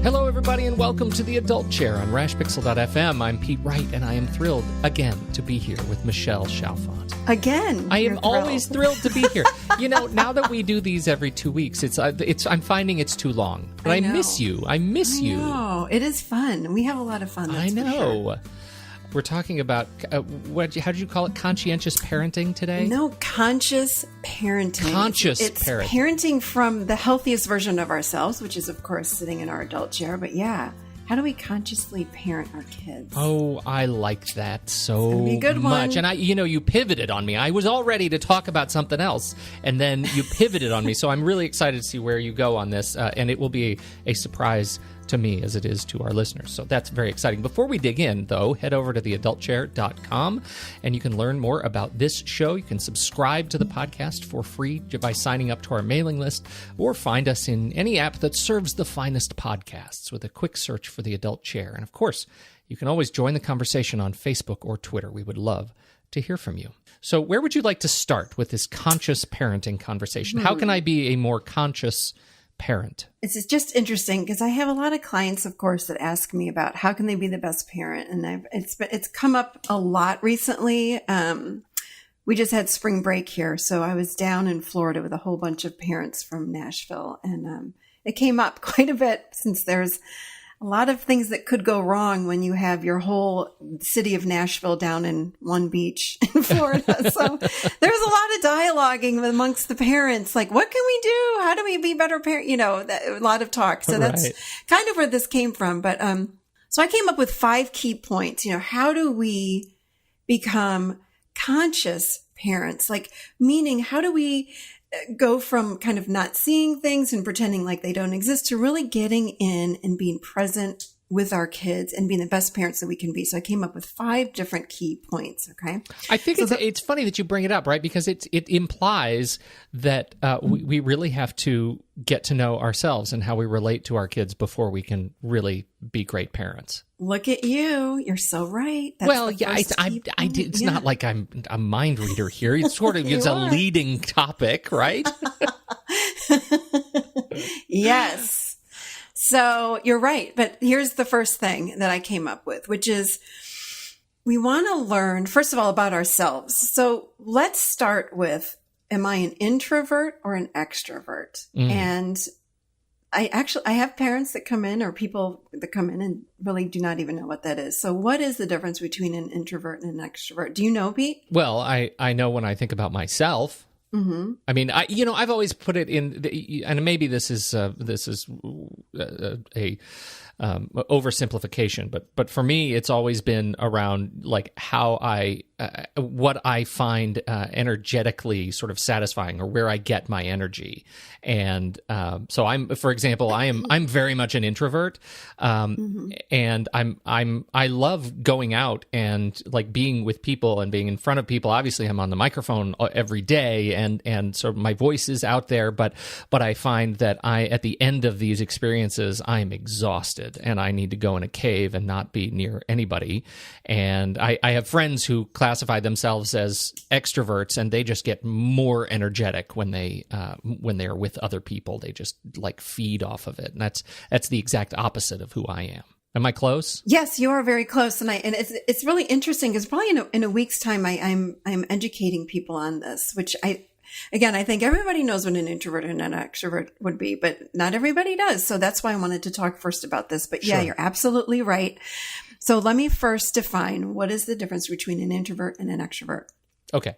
Hello, everybody, and welcome to the Adult Chair on rashpixel.fm. I'm Pete Wright, and I am thrilled again to be here with Michelle Chalfant. Again, I am always thrilled to be here. You know, now that we do these every 2 weeks, I'm finding it's too long. But I miss you. I miss you. Oh, it is fun. We have a lot of fun. I know. Sure. We're talking about, how did you call it? Conscientious parenting today? No, conscious parenting. It's parenting from the healthiest version of ourselves, which is, of course, sitting in our adult chair. But yeah, how do we consciously parent our kids? Oh, I like that so it's gonna be a good much. One. And you pivoted on me. I was all ready to talk about something else, and then you pivoted on me. So I'm really excited to see where you go on this, and it will be a surprise to me as it is to our listeners. So that's very exciting. Before we dig in, though, head over to theadultchair.com and you can learn more about this show. You can subscribe to the podcast for free by signing up to our mailing list, or find us in any app that serves the finest podcasts with a quick search for The Adult Chair. And of course, you can always join the conversation on Facebook or Twitter. We would love to hear from you. So where would you like to start with this conscious parenting conversation? How can I be a more conscious parent? It's just interesting because I have a lot of clients, of course, that ask me about how can they be the best parent, and it's come up a lot recently. We just had spring break here, so I was down in Florida with a whole bunch of parents from Nashville, and it came up quite a bit since there's a lot of things that could go wrong when you have your whole city of Nashville down in one beach in Florida. So there's a lot of dialoguing amongst the parents. Like, what can we do? How do we be better parents? A lot of talk. So that's kind of where this came from. But so I came up with 5 key points. How do we become conscious parents? Like, meaning, how do we go from kind of not seeing things and pretending like they don't exist to really getting in and being present with our kids and being the best parents that we can be. So I came up with 5 different key points. Okay. I think it's funny that you bring it up, right? Because it implies that we really have to get to know ourselves and how we relate to our kids before we can really be great parents. Look at you. You're so right. It's not like I'm a mind reader here. It's sort of it's a leading topic, right? Yes. So you're right. But here's the first thing that I came up with, which is we want to learn, first of all, about ourselves. So let's start with, am I an introvert or an extrovert? And I have parents that come in, or people that come in and really do not even know what that is. So what is the difference between an introvert and an extrovert? Do you know, Pete? Well, I know when I think about myself. Mm-hmm. I mean, I've always put it in, and maybe this is a oversimplification, but for me, it's always been around like how what I find energetically sort of satisfying, or where I get my energy. And so for example, I'm very much an introvert, and I love going out and like being with people and being in front of people. Obviously, I'm on the microphone every day, and so my voice is out there. But I find that at the end of these experiences, I'm exhausted and I need to go in a cave and not be near anybody. And I have friends who classify themselves as extroverts, and they just get more energetic when they're with other people. They just like feed off of it. And that's the exact opposite of who I am. Am I close? Yes, you are very close. And it's really interesting because probably in a week's time, I'm educating people on this, which I think everybody knows what an introvert and an extrovert would be, but not everybody does. So that's why I wanted to talk first about this. But yeah, You're absolutely right. So let me first define what is the difference between an introvert and an extrovert. Okay.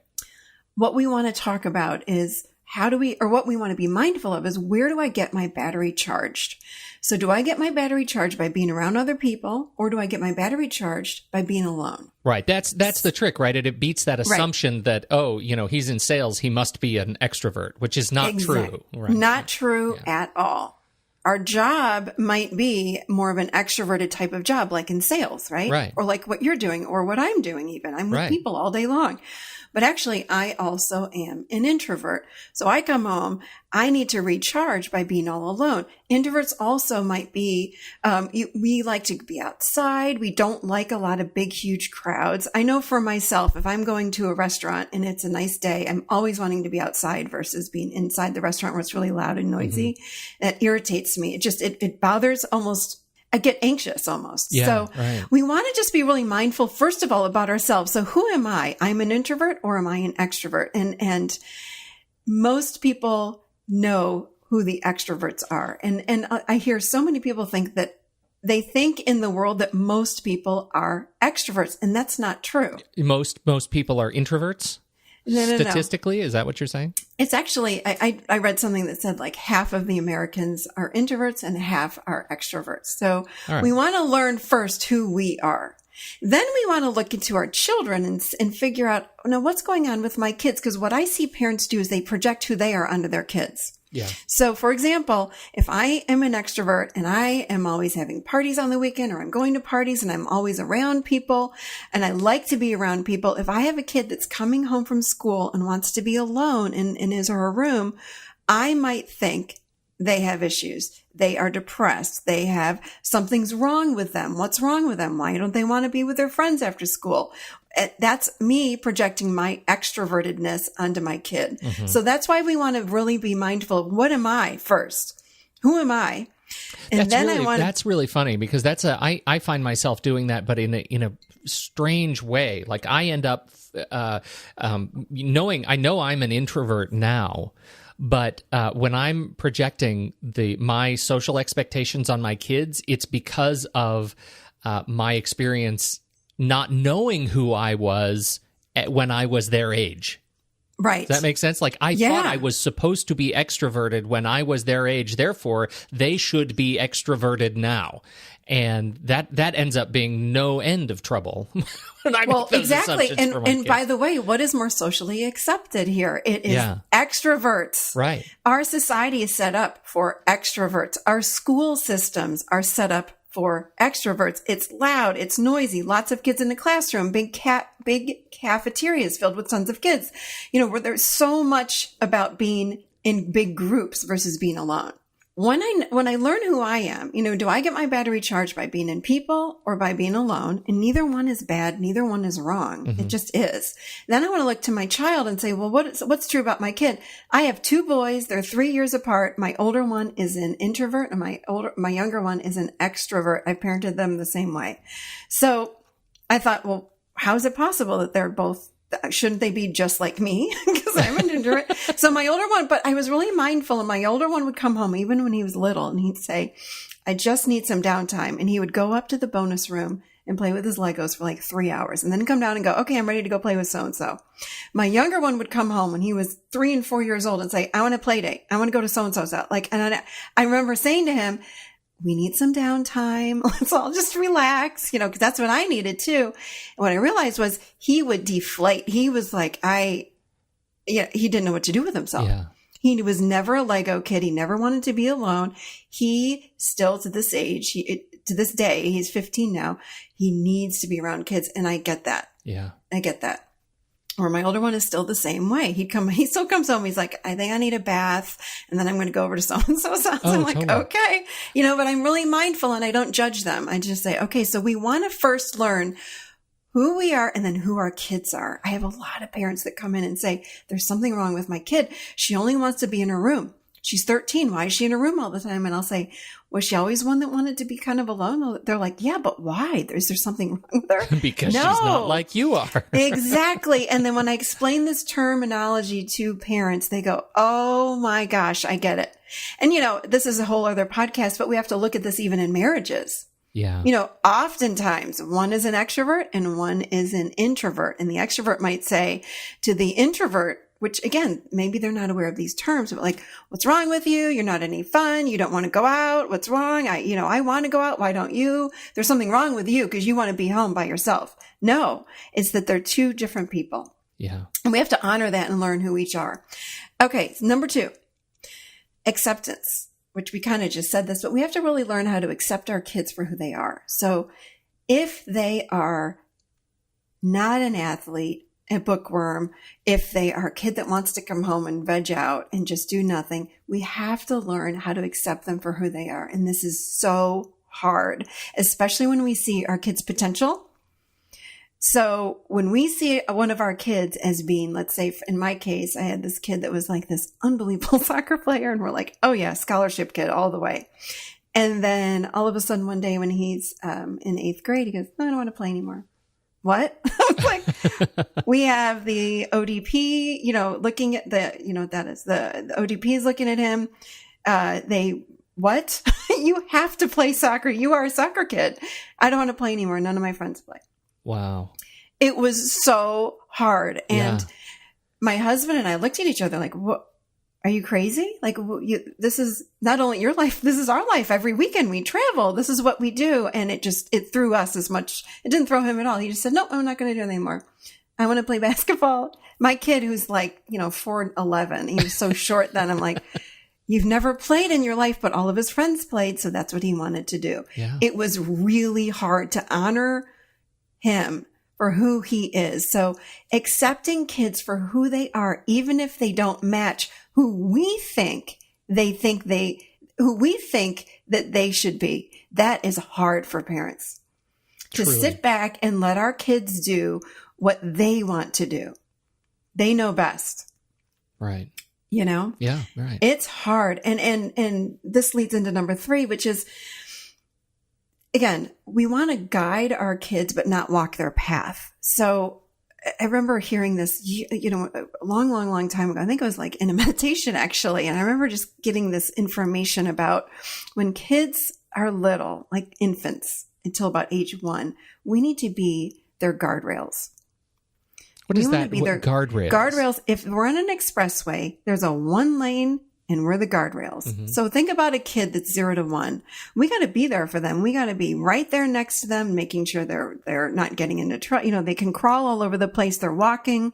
What we want to talk about is what we want to be mindful of is, where do I get my battery charged? So do I get my battery charged by being around other people, or do I get my battery charged by being alone? Right. That's the trick, right? It beats that assumption that, he's in sales, he must be an extrovert, which is not true. Right? Not true at all. Our job might be more of an extroverted type of job, like in sales, right? Right. Or like what you're doing, or what I'm doing even. I'm with people all day long. but actually I also am an introvert. So I come home, I need to recharge by being all alone. Introverts also might be, we like to be outside. We don't like a lot of big, huge crowds. I know for myself, if I'm going to a restaurant and it's a nice day, I'm always wanting to be outside versus being inside the restaurant where it's really loud and noisy. That irritates me. It bothers almost. I get anxious almost. Yeah, so right. we want to just be really mindful, first of all, about ourselves. So who am I? I'm an introvert or am I an extrovert? And most people know who the extroverts are. And I hear so many people think that they think in the world that most people are extroverts, and that's not true. Most people are introverts? No. Statistically, is that what you're saying? It's actually, I read something that said like half of the Americans are introverts and half are extroverts. So we want to learn first who we are. Then we want to look into our children and figure out, now what's going on with my kids? Because what I see parents do is they project who they are onto their kids. Yeah. So for example, if I am an extrovert and I am always having parties on the weekend, or I'm going to parties and I'm always around people and I like to be around people, if I have a kid that's coming home from school and wants to be alone in his or her room, I might think they have issues. They are depressed. They have something's wrong with them. What's wrong with them? Why don't they want to be with their friends after school? That's me projecting my extrovertedness onto my kid. Mm-hmm. So that's why we want to really be mindful of what am I first? Who am I? And that's really funny because I find myself doing that, but in a strange way. Like I end up I know I'm an introvert now. But when I'm projecting my social expectations on my kids, it's because of my experience not knowing who I was when I was their age. Right. Does that make sense? Like I thought I was supposed to be extroverted when I was their age. Therefore, they should be extroverted now. And that ends up being no end of trouble. Well, exactly. And by the way, what is more socially accepted here? It is extroverts. Right. Our society is set up for extroverts. Our school systems are set up for extroverts. It's loud. It's noisy. Lots of kids in the classroom. Big cafeterias filled with tons of kids. Where there's so much about being in big groups versus being alone. When I learn who I am, do I get my battery charged by being in people or by being alone? And neither one is bad. Neither one is wrong. Mm-hmm. It just is. Then I want to look to my child and say, well, what's true about my kid? I have 2 boys. They're 3 years apart. My older one is an introvert and my younger one is an extrovert. I parented them the same way. So I thought, well, how is it possible that they're both, shouldn't they be just like me? Because I'm an introvert. So my older one, but I was really mindful, and my older one would come home even when he was little and he'd say, I just need some downtime. And he would go up to the bonus room and play with his Legos for like 3 hours and then come down and go, okay, I'm ready to go play with so-and-so. My younger one would come home when he was 3 and 4 years old and say, I want a play date. I want to go to so-and-so's house. And I remember saying to him, we need some downtime. Let's all just relax, because that's what I needed too. And what I realized was he would deflate. He was like, he didn't know what to do with himself. Yeah. He was never a Lego kid. He never wanted to be alone. He still to this age, to this day, he's 15 now. He needs to be around kids. And I get that. Yeah. I get that. Or my older one is still the same way. He still comes home. He's like, I think I need a bath. And then I'm going to go over to so-and-so's house. I'm like, totally. Okay. But I'm really mindful and I don't judge them. I just say, okay, so we want to first learn who we are and then who our kids are. I have a lot of parents that come in and say, there's something wrong with my kid. She only wants to be in her room. She's 13. Why is she in her room all the time? And I'll say, was she always one that wanted to be kind of alone? They're like, yeah, but why? Is there something wrong with her? Because she's not like you are. Exactly. And then when I explain this terminology to parents, they go, oh my gosh, I get it. And this is a whole other podcast, but we have to look at this even in marriages. Yeah. Oftentimes one is an extrovert and one is an introvert. And the extrovert might say to the introvert, which again, maybe they're not aware of these terms, but like, what's wrong with you? You're not any fun. You don't want to go out. What's wrong? I want to go out. Why don't you? There's something wrong with you because you want to be home by yourself. No, it's that they're 2 different people. Yeah. And we have to honor that and learn who each are. Okay. Number 2, acceptance, which we kind of just said this, but we have to really learn how to accept our kids for who they are. So if they are not an athlete, a bookworm, if they are a kid that wants to come home and veg out and just do nothing, we have to learn how to accept them for who they are. And this is so hard, especially when we see our kids' potential. So when we see one of our kids as being, let's say in my case, I had this kid that was like this unbelievable soccer player, and we're like, oh yeah, scholarship kid all the way. And then all of a sudden one day when he's in 8th grade, he goes, no, I don't want to play anymore. What? I was like, we have the ODP, looking at that is the ODP is looking at him. What? You have to play soccer. You are a soccer kid. I don't want to play anymore. None of my friends play. Wow. It was so hard. And my husband and I looked at each other like, what? Are you crazy? Like, this is not only your life, this is our life. Every weekend we travel. This is what we do. And it threw us as much. It didn't throw him at all. He just said, no, I'm not going to do it anymore. I want to play basketball. My kid, who's like, 4'11", he was so short then. I'm like, you've never played in your life, but all of his friends played. So that's what he wanted to do. Yeah. It was really hard to honor him for who he is. So accepting kids for who they are, even if they don't match who we think that they should be, that is hard for parents. Truly. To sit back and let our kids do what they want to do. They know best. Right. Yeah, right. It's hard. And this leads into number 3, which is, again, we want to guide our kids, but not walk their path. So I remember hearing this, a long time ago. I think it was like in a meditation, actually. And I remember just getting this information about when kids are little, like infants, until about age 1, we need to be their guardrails. What is that? Guardrails? Guardrails. If we're on an expressway, there's a 1 lane and we're the guardrails. Mm-hmm. So think about a kid that's 0 to 1. We got to be there for them. We got to be right there next to them, making sure they're not getting into trouble. They can crawl all over the place. They're walking.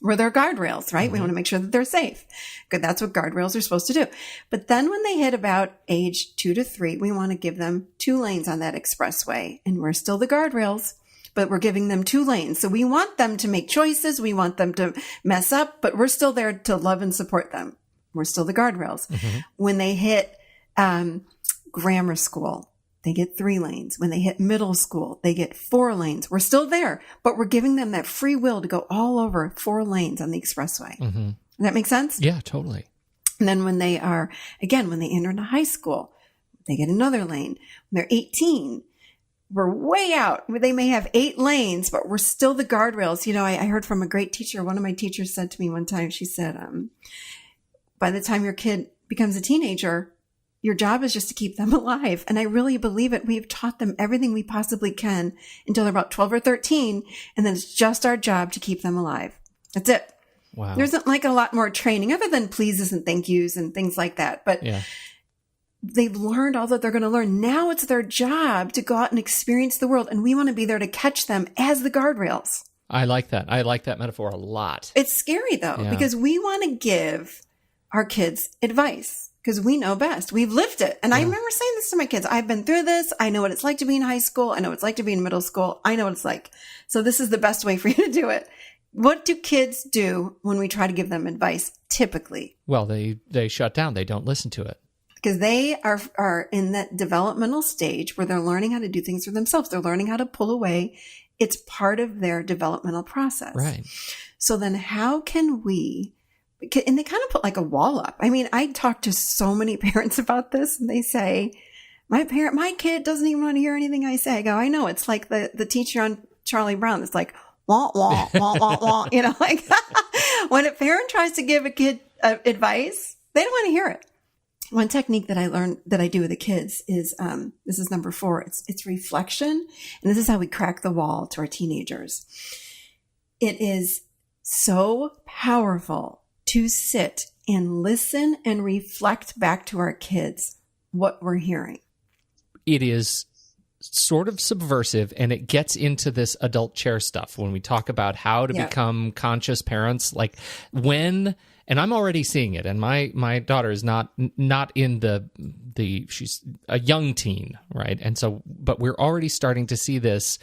We're their guardrails, right? Mm-hmm. We want to make sure that they're safe. Good. That's what guardrails are supposed to do. But then when they hit about age 2 to 3, we want to give them 2 lanes on that expressway, and we're still the guardrails, but we're giving them 2 lanes. So we want them to make choices. We want them to mess up, but we're still there to love and support them. We're still the guardrails. Mm-hmm. When they hit grammar school, they get 3 lanes. When they hit middle school, they get 4 lanes. We're still there, but we're giving them that free will to go all over 4 lanes on the expressway. Mm-hmm. Does that make sense? Yeah, totally. And then when they enter into high school, they get another lane. When they're 18, we're way out. They may have 8 lanes, but we're still the guardrails. I heard from a great teacher. One of my teachers said to me one time, she said, by the time your kid becomes a teenager, your job is just to keep them alive. And I really believe it. We've taught them everything we possibly can until they're about 12 or 13. And then it's just our job to keep them alive. That's it. Wow. There isn't like a lot more training other than pleases and thank yous and things like that. But they've learned all that they're going to learn. Now it's their job to go out and experience the world. And we want to be there to catch them as the guardrails. I like that. I like that metaphor a lot. It's scary though, because we want to give our kids advice because we know best. We've lived it. And I remember saying this to my kids. I've been through this. I know what it's like to be in high school. I know what it's like to be in middle school. I know what it's like. So this is the best way for you to do it. What do kids do when we try to give them advice typically? Well, they shut down. They don't listen to it. Because they are in that developmental stage where they're learning how to do things for themselves. They're learning how to pull away. It's part of their developmental process. Right. So then how can we... And they kind of put like a wall up. I mean, I talk to so many parents about this and they say, my kid doesn't even want to hear anything I say. I go, I know. It's like the teacher on Charlie Brown. It's like, wah, wah, wah, wah, wah. Like when a parent tries to give a kid advice, they don't want to hear it. One technique that I learned that I do with the kids is, this is number 4. It's reflection. And this is how we crack the wall to our teenagers. It is so powerful to sit and listen and reflect back to our kids what we're hearing. It is sort of subversive, and it gets into this adult chair stuff when we talk about how to become conscious parents. Like when, and I'm already seeing it, and my daughter is not in the she's a young teen, right? And so, but we're already starting to see this,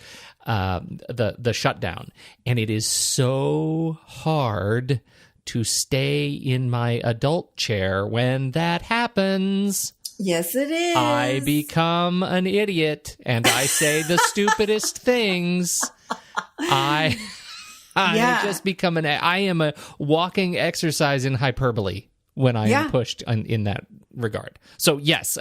the shutdown, and it is so hard to stay in my adult chair when that happens. Yes, it is. I become an idiot and I say the stupidest things. I just become I am a walking exercise in hyperbole when I am pushed in that regard. So yes,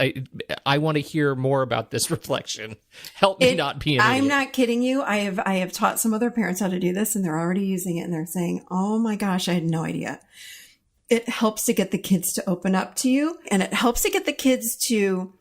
I want to hear more about this reflection. Help me not be an idiot. I'm not kidding you. I have taught some other parents how to do this, and they're already using it, and they're saying, "Oh my gosh, I had no idea." It helps to get the kids to open up to you, and it helps to get the kids to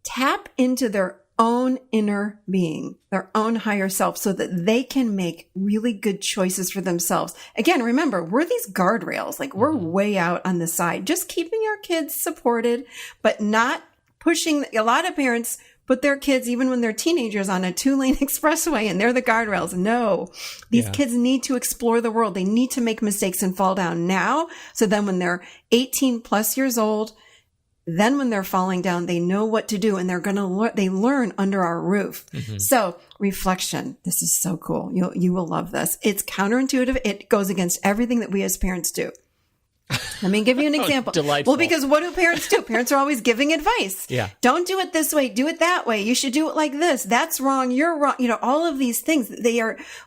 tap into their own inner being, their own higher self, so that they can make really good choices for themselves. Again, remember, we're these guardrails, like we're way out on the side, just keeping our kids supported, but not pushing. A lot of parents put their kids, even when they're teenagers, on a 2-lane expressway and they're the guardrails. No, these kids need to explore the world. They need to make mistakes and fall down now. So then when they're 18 plus years old, then when they're falling down, they know what to do, and they're going to they learn under our roof. So reflection, this is so cool. You will love this. It's counterintuitive. It goes against everything that we as parents do. Let me give you an example. Delightful. Well, because what do parents do? Parents are always giving advice. Yeah. Don't do it this way. Do it that way. You should do it like this. That's wrong. You're wrong. All of these things,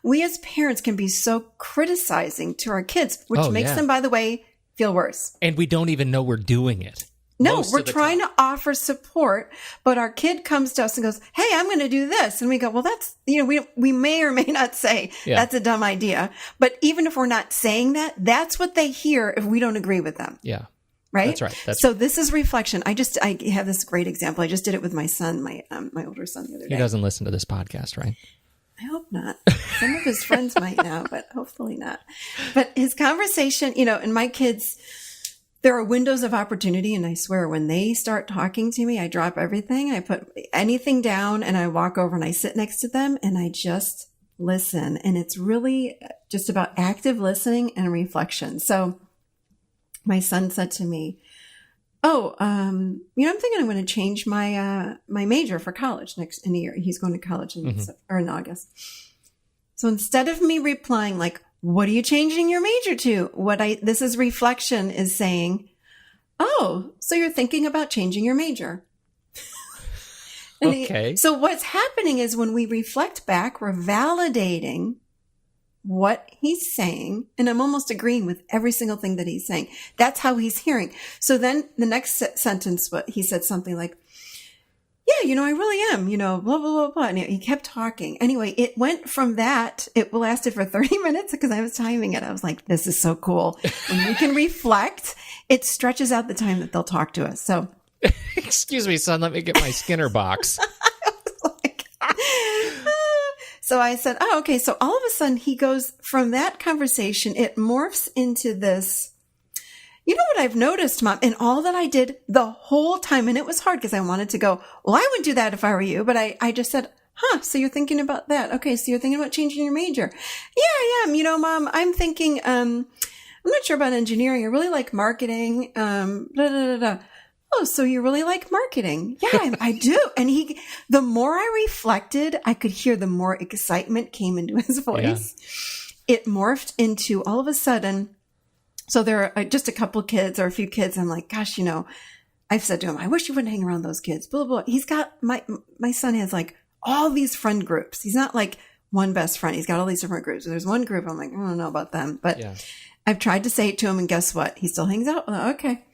we as parents can be so criticizing to our kids, which makes them, by the way, feel worse. And we don't even know we're doing it. No, we're trying to offer support, but our kid comes to us and goes, "Hey, I'm going to do this." And we go, "Well, that's, we may or may not say that's a dumb idea." But even if we're not saying that, that's what they hear if we don't agree with them. Yeah. Right? That's right. So this is reflection. I have this great example. I just did it with my son, my older son the other day. He doesn't listen to this podcast, right? I hope not. Some of his friends might now, but hopefully not. But his conversation, and my kids, there are windows of opportunity, and I swear when they start talking to me, I drop everything. I put anything down and I walk over and I sit next to them and I just listen. And it's really just about active listening and reflection. So my son said to me, I'm thinking I'm going to change my major for college in a year. He's going to college in August. So instead of me replying like, "What are you changing your major to?" This is reflection is saying, "Oh, so you're thinking about changing your major." Okay. So what's happening is when we reflect back, we're validating what he's saying. And I'm almost agreeing with every single thing that he's saying. That's how he's hearing. So then the next sentence, he said something like, "Yeah, I really am, blah, blah, blah, blah." And he kept talking. Anyway, it went from that. It lasted for 30 minutes because I was timing it. I was like, this is so cool. When we can reflect, it stretches out the time that they'll talk to us. So, excuse me, son, let me get my Skinner box. So I said, "Oh, okay." So all of a sudden he goes from that conversation, it morphs into this. You know what I've noticed, Mom, and all that I did the whole time, and it was hard because I wanted to go, "Well, I would do that if I were you," but I just said, "So you're thinking about that. Okay, so you're thinking about changing your major." "Yeah, I am. Mom, I'm thinking, I'm not sure about engineering. I really like marketing. Blah, blah, blah, blah." "Oh, so you really like marketing?" "Yeah, I do." And the more I reflected, I could hear the more excitement came into his voice. Yeah. It morphed into all of a sudden. So there are just a couple kids or a few kids. I'm like, "Gosh, I've said to him, I wish you wouldn't hang around those kids." Blah, blah, blah. He's got my son has like all these friend groups. He's not like one best friend. He's got all these different groups. There's one group I'm like, I don't know about them, but I've tried to say it to him, and guess what? He still hangs out. Okay.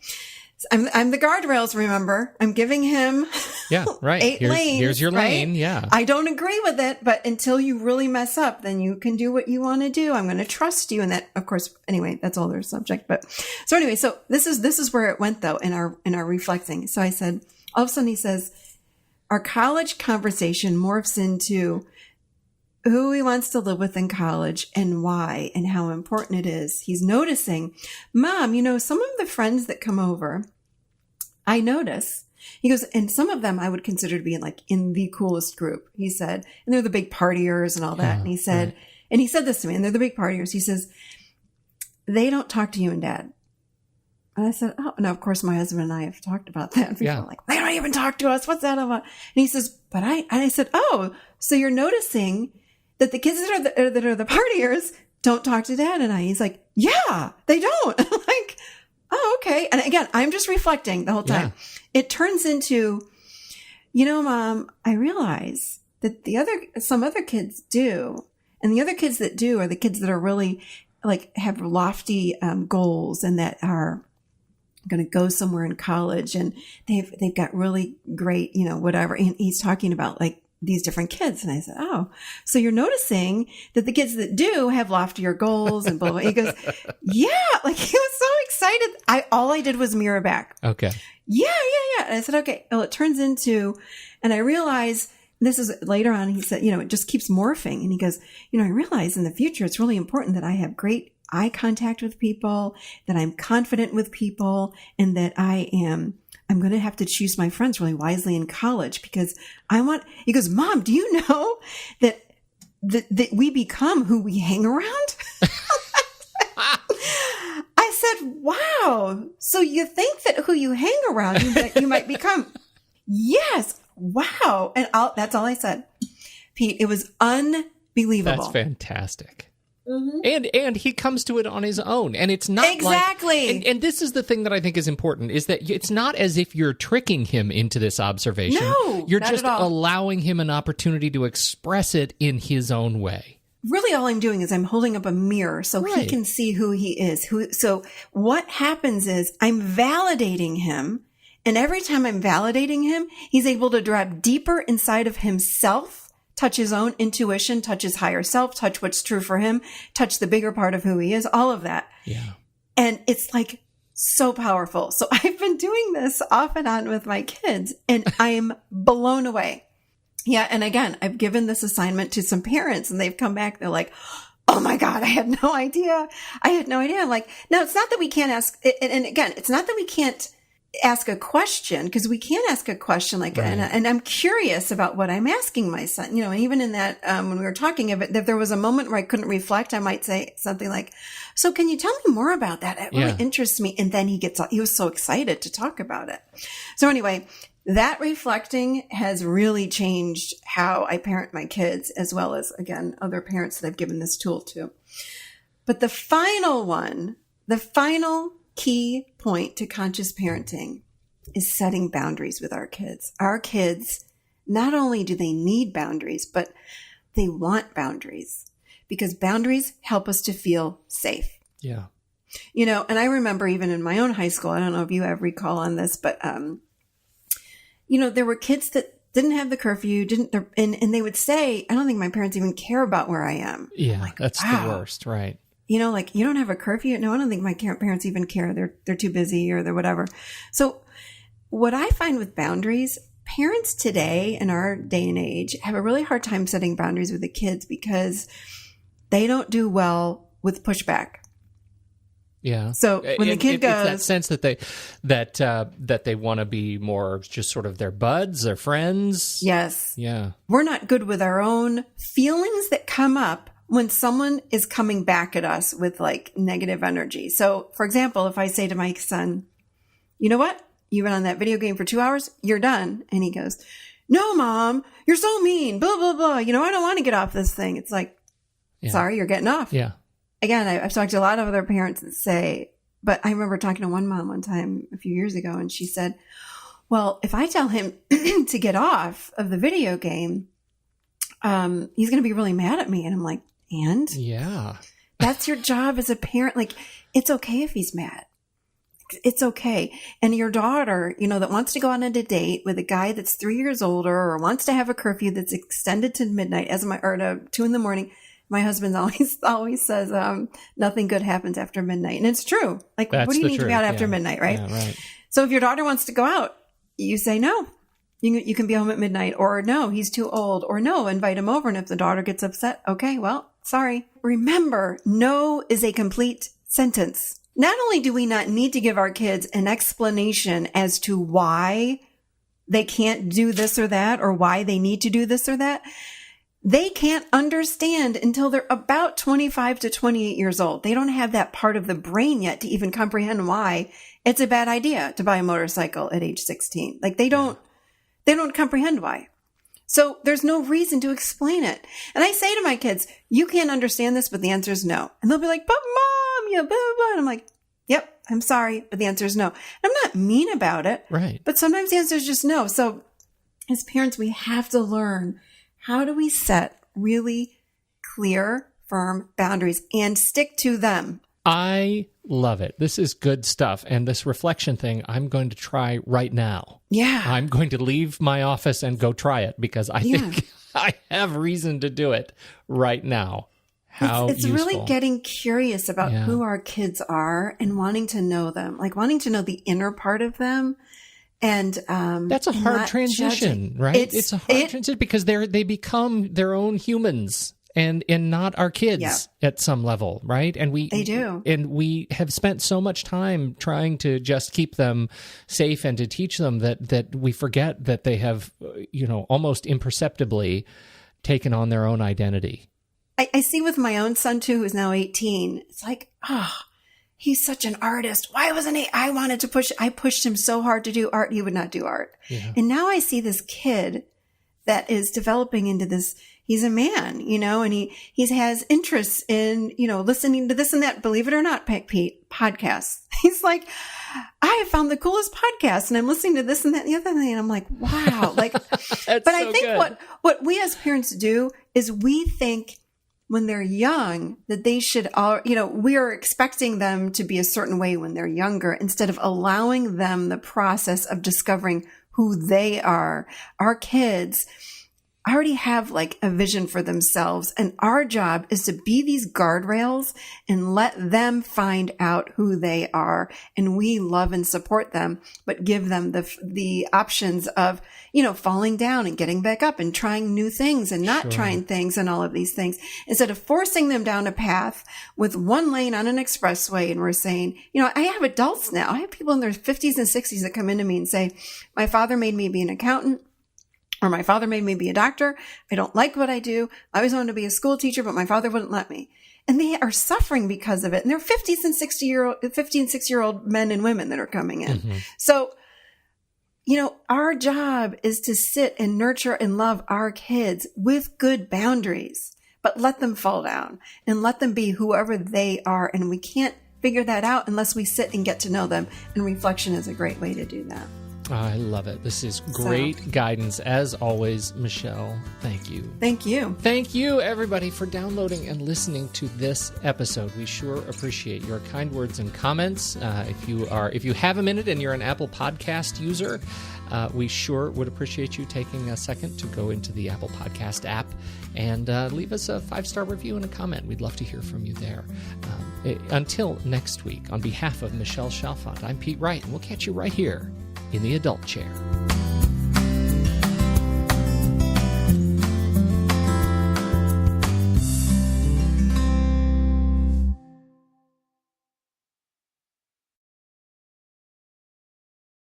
I'm the guardrails, remember? I'm giving him 8 lanes. Here's your lane, right? I don't agree with it, but until you really mess up, then you can do what you want to do. I'm going to trust you. And that, of course, anyway, that's all their subject. But so anyway, so this is where it went though in our reflecting. So I said, all of a sudden he says, our college conversation morphs into who he wants to live with in college and why and how important it is. He's noticing, "Mom, some of the friends that come over, I notice. He goes, and some of them I would consider to be in the coolest group. He said, and they're the big partiers and all that. And he said, and he said this to me, and they're the big partiers. He says, they don't talk to you and Dad. And I said, oh, no, of course my husband and I have talked about that before. Yeah. Like, they don't even talk to us. What's that about? And he says, and I said, oh, so you're noticing that the kids that are the partiers don't talk to Dad and I. He's like, yeah, they don't. I'm like, oh, okay. And again, I'm just reflecting the whole time. Yeah. It turns into, Mom, I realize that some other kids do. And the other kids that do are the kids that are really have lofty goals and that are going to go somewhere in college, and they've got really great, whatever. And he's talking about these different kids. And I said, oh, so you're noticing that the kids that do have loftier goals and blah, blah. He goes, yeah, he was so excited. All I did was mirror back. Okay. Yeah. And I said, okay. Well, it turns into, and I realize this is later on, he said, it just keeps morphing. And he goes, I realize in the future, it's really important that I have great eye contact with people, that I'm confident with people, and that I'm going to have to choose my friends really wisely in college because he goes, Mom, do you know that we become who we hang around? I said, wow. So you think that who you hang around, you might become. Yes. Wow. And that's all I said. Pete, it was unbelievable. That's fantastic. Mm-hmm. And he comes to it on his own. And it's not exactly. And this is the thing that I think is important, is that it's not as if you're tricking him into this observation. No, you're not just at all. allowing him an opportunity to express it in his own way. Really, all I'm doing is I'm holding up a mirror so he can see who he is. So what happens is I'm validating him. And every time I'm validating him, he's able to drop deeper inside of himself, touch his own intuition, touch his higher self, touch what's true for him, touch the bigger part of who he is, all of that. Yeah. And it's so powerful. So I've been doing this off and on with my kids, and I am blown away. Yeah. And again, I've given this assignment to some parents, and they've come back. They're like, oh my God, I had no idea. I'm like, no, it's not that we can't ask. And again, it's not that we can't ask a question, because we can ask a question and I'm curious about what I'm asking my son, and even in that, when we were talking of it, if there was a moment where I couldn't reflect, I might say something like, so can you tell me more about that? It really interests me. And then he was so excited to talk about it. So anyway, that reflecting has really changed how I parent my kids, as well as, again, other parents that I've given this tool to. But the final key point to conscious parenting is setting boundaries with our kids. Our kids, not only do they need boundaries, but they want boundaries, because boundaries help us to feel safe. Yeah. And I remember even in my own high school, I don't know if you have recall on this, but, there were kids that didn't have the curfew, and they would say, I don't think my parents even care about where I am. Yeah. That's the worst. Right. You don't have a curfew? No, I don't think my parents even care. They're too busy, or they're whatever. So what I find with boundaries, parents today in our day and age have a really hard time setting boundaries with the kids because they don't do well with pushback. Yeah. So when the kid goes, it's that sense that they want to be more just sort of their buds, their friends. Yes. Yeah. We're not good with our own feelings that come up when someone is coming back at us with negative energy. So for example, if I say to my son, you know what? You've been on that video game for 2 hours. You're done. And he goes, no, Mom, you're so mean. Blah, blah, blah. I don't want to get off this thing. It's sorry, you're getting off. Yeah. Again, I've talked to a lot of other parents that say, but I remember talking to one mom one time a few years ago, and she said, well, if I tell him to get off of the video game, he's going to be really mad at me. And I'm like, and? Yeah. That's your job as a parent. It's okay if he's mad. It's okay. And your daughter, that wants to go on a date with a guy that's 3 years older, or wants to have a curfew that's extended to midnight or to 2 a.m. My husband always says, nothing good happens after midnight. And it's true. What do you need to be out after midnight, right? Yeah, right. So if your daughter wants to go out, you say no. You can be home at midnight, or no, he's too old, or no, invite him over. And if the daughter gets upset, okay, well, sorry. Remember, no is a complete sentence. not only do we not need to give our kids an explanation as to why they can't do this or that, or why they need to do this or that, they can't understand until they're about 25 to 28 years old. They don't have that part of the brain yet to even comprehend why it's a bad idea to buy a motorcycle at age 16. Like they don't comprehend why. So there's no reason to explain it. And I say to my kids, you can't understand this, but the answer is no. And they'll be like, but mom, blah, blah, blah. And I'm like, yep, I'm sorry, but the answer is no. And I'm not mean about it. Right. But sometimes the answer is just no. So as parents, we have to learn, how do we set really clear, firm boundaries and stick to them? I love it. This is good stuff. And this reflection thing, I'm going to try right now. Yeah. I'm going to leave my office and go try it because I think I have reason to do it right now. It's really getting curious about who our kids are and wanting to know them, like wanting to know the inner part of them. And that's a hard transition, right? It's a hard transition because they become their own humans. And not our kids at some level, right? And they do. And we have spent so much time trying to just keep them safe and to teach them that we forget that they have, almost imperceptibly taken on their own identity. I see with my own son too, who's now 18. It's like, he's such an artist. Why wasn't he? I pushed him so hard to do art. He would not do art. Yeah. And now I see this kid that is developing into this. He's a man, and he has interests in, listening to this and that, believe it or not, Pete, podcasts. He's like, I have found the coolest podcast and I'm listening to this and that and the other thing. And I'm like, wow. Like, but I think what we as parents do is we think when they're young that they should all, we are expecting them to be a certain way when they're younger instead of allowing them the process of discovering who they are. Our kids already have like a vision for themselves. And our job is to be these guardrails and let them find out who they are. And we love and support them, but give them the options of, falling down and getting back up and trying new things and not trying things and all of these things instead of forcing them down a path with one lane on an expressway. And we're saying, I have adults now. I have people in their 50s and 60s that come into me and say, my father made me be an accountant. Or my father made me be a doctor. I don't like what I do. I always wanted to be a school teacher, but my father wouldn't let me. And they are suffering because of it. And they're 50 and 60-year-old men and women that are coming in. Mm-hmm. So, our job is to sit and nurture and love our kids with good boundaries, but let them fall down and let them be whoever they are. And we can't figure that out unless we sit and get to know them. And reflection is a great way to do that. I love it. This is great guidance. As always, Michelle, thank you. Thank you. Thank you, everybody, for downloading and listening to this episode. We sure appreciate your kind words and comments. If you have a minute and you're an Apple Podcast user, we sure would appreciate you taking a second to go into the Apple Podcast app and leave us a 5-star review and a comment. We'd love to hear from you there. Until next week, on behalf of Michelle Chalfant, I'm Pete Wright, and we'll catch you right here in the Adult Chair.